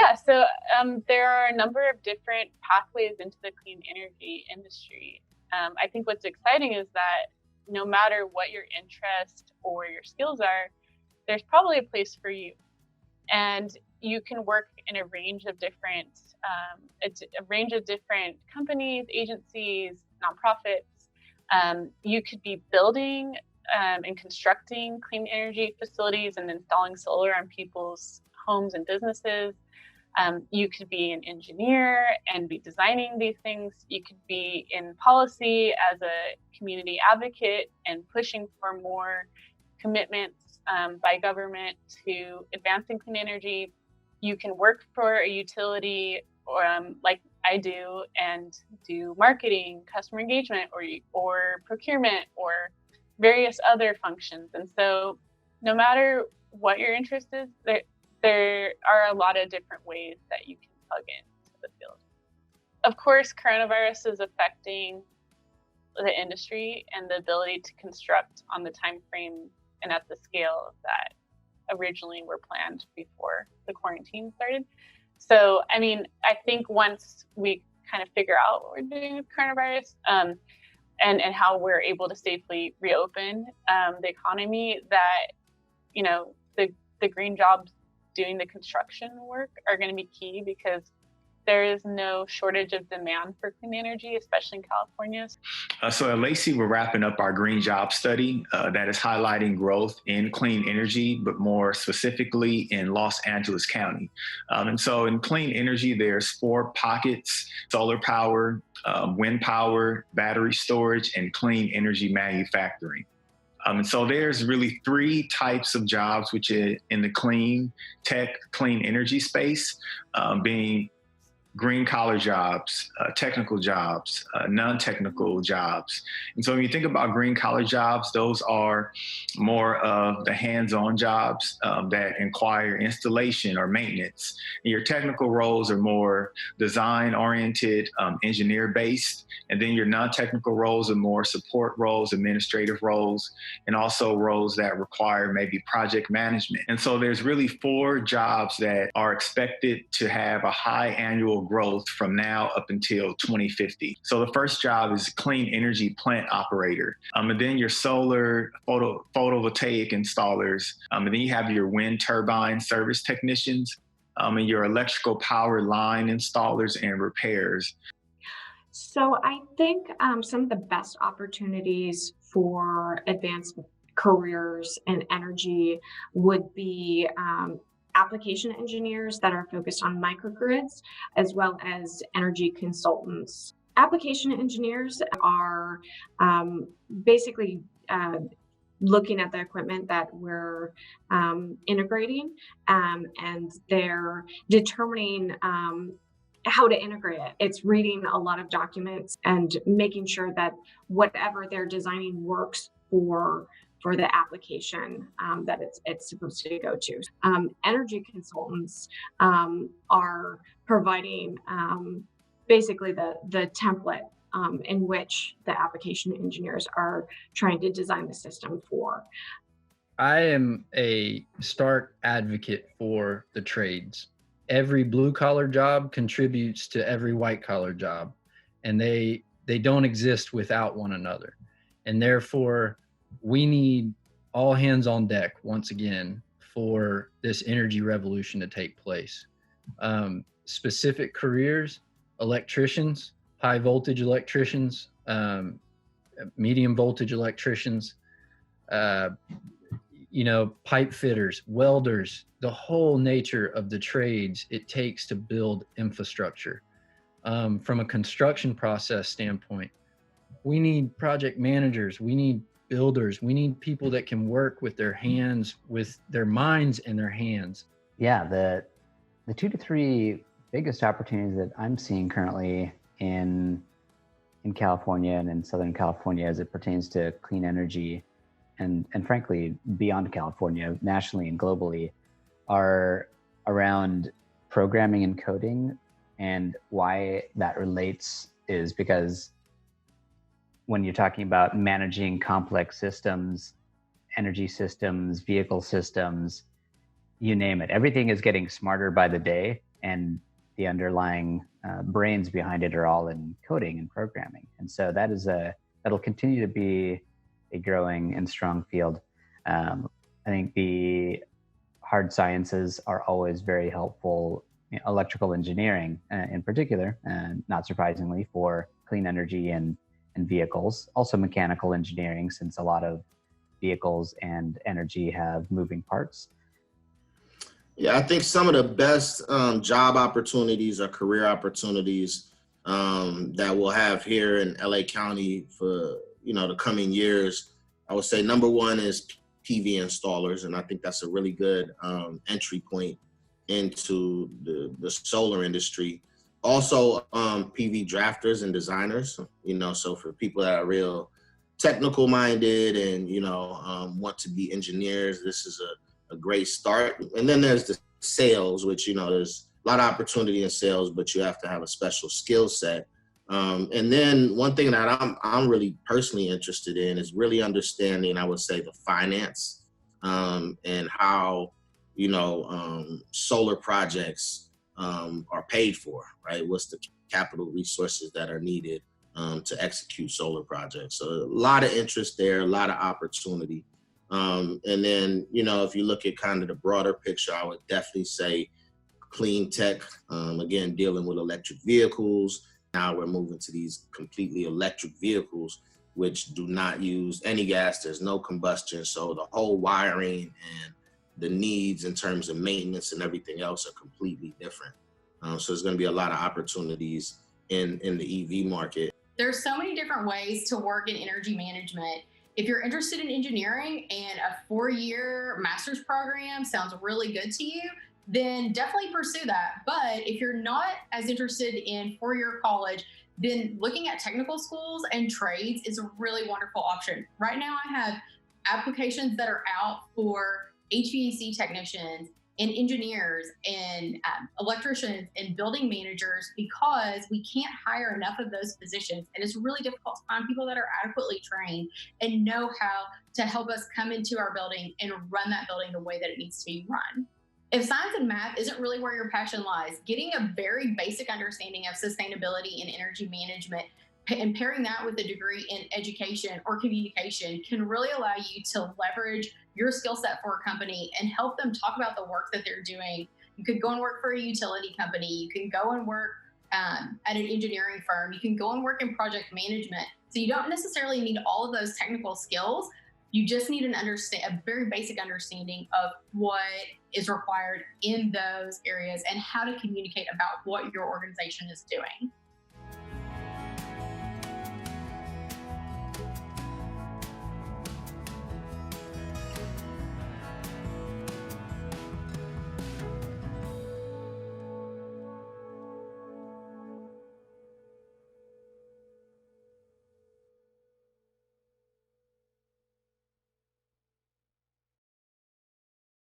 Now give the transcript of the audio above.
Yeah, so there are a number of different pathways into the clean energy industry. I think what's exciting is that no matter what your interest or your skills are, there's probably a place for you. And you can work in a range of different companies, agencies, nonprofits. You could be building and constructing clean energy facilities and installing solar on people's homes and businesses. You could be an engineer and be designing these things. You could be in policy as a community advocate and pushing for more commitments by government to advancing clean energy. You can work for a utility or like I do and do marketing, customer engagement, or procurement, or various other functions. And so no matter what your interest is, there are a lot of different ways that you can plug into the field. Of course, coronavirus is affecting the industry and the ability to construct on the time frame and at the scale that originally were planned before the quarantine started. So, I mean, I think once we kind of figure out what we're doing with coronavirus and how we're able to safely reopen the economy, that, you know, the green jobs doing the construction work are going to be key, because there is no shortage of demand for clean energy, especially in California. So at Lacey, we're wrapping up our green job study that is highlighting growth in clean energy, but more specifically in Los Angeles County. And so in clean energy, there's 4 pockets: solar power, wind power, battery storage, and clean energy manufacturing. And so there's really 3 types of jobs, which is in the clean tech, clean energy space, being green collar jobs, technical jobs, non-technical jobs. And so when you think about green collar jobs, those are more of the hands-on jobs that require installation or maintenance. And your technical roles are more design-oriented, engineer-based. And then your non-technical roles are more support roles, administrative roles, and also roles that require maybe project management. And so there's really 4 jobs that are expected to have a high annual growth from now up until 2050. So the first job is clean energy plant operator. And then your solar photovoltaic installers. And then you have your wind turbine service technicians, and your electrical power line installers and repairs. So I think some of the best opportunities for advanced careers in energy would be application engineers that are focused on microgrids, as well as energy consultants. Application engineers are basically looking at the equipment that we're integrating, and they're determining how to integrate it. It's reading a lot of documents and making sure that whatever they're designing works for the application that it's supposed to go to. Energy consultants are providing basically the template in which the application engineers are trying to design the system for. I am a stark advocate for the trades. Every blue collar job contributes to every white collar job, and they don't exist without one another. And therefore, we need all hands on deck once again for this energy revolution to take place. Specific careers: electricians, high voltage electricians, medium voltage electricians, pipe fitters, welders, the whole nature of the trades it takes to build infrastructure. From a construction process standpoint, we need project managers, we need builders, we need people that can work with their hands, with their minds and their hands. Yeah, the 2 to 3 biggest opportunities that I'm seeing currently in California and in Southern California as it pertains to clean energy, and frankly, beyond California, nationally and globally, are around programming and coding. And why that relates is because when you're talking about managing complex systems, energy systems, vehicle systems, you name it, everything is getting smarter by the day. and the underlying brains behind it are all in coding and programming. And so that'll continue to be a growing and strong field. I think the hard sciences are always very helpful. Electrical engineering in particular, not surprisingly, for clean energy and vehicles. Also mechanical engineering, since a lot of vehicles and energy have moving parts. Yeah, I think some of the best job opportunities or career opportunities that we'll have here in LA County for the coming years. I would say number one is PV installers, and I think that's a really good entry point into the solar industry. Also, PV drafters and designers. So for people that are real technical minded and want to be engineers, this is a great start. And then there's the sales, which there's a lot of opportunity in sales, but you have to have a special skill set. And then one thing that I'm really personally interested in is really understanding, I would say, the finance and how solar projects are paid for, right? What's the capital resources that are needed to execute solar projects? So a lot of interest there, a lot of opportunity. And then, if you look at kind of the broader picture, I would definitely say clean tech, again, dealing with electric vehicles. Now we're moving to these completely electric vehicles, which do not use any gas. There's no combustion. So the whole wiring and the needs in terms of maintenance and everything else are completely different. So there's going to be a lot of opportunities in the EV market. There's so many different ways to work in energy management. If you're interested in engineering and a 4-year master's program sounds really good to you, then definitely pursue that. But if you're not as interested in 4-year college, then looking at technical schools and trades is a really wonderful option. Right now, I have applications that are out for HVAC technicians and engineers and electricians and building managers, because we can't hire enough of those positions. And it's really difficult to find people that are adequately trained and know how to help us come into our building and run that building the way that it needs to be run. If science and math isn't really where your passion lies, getting a very basic understanding of sustainability and energy management and pairing that with a degree in education or communication can really allow you to leverage your skill set for a company and help them talk about the work that they're doing. You could go and work for a utility company. You can go and work at an engineering firm. You can go and work in project management. So you don't necessarily need all of those technical skills. You just need a very basic understanding of what is required in those areas and how to communicate about what your organization is doing.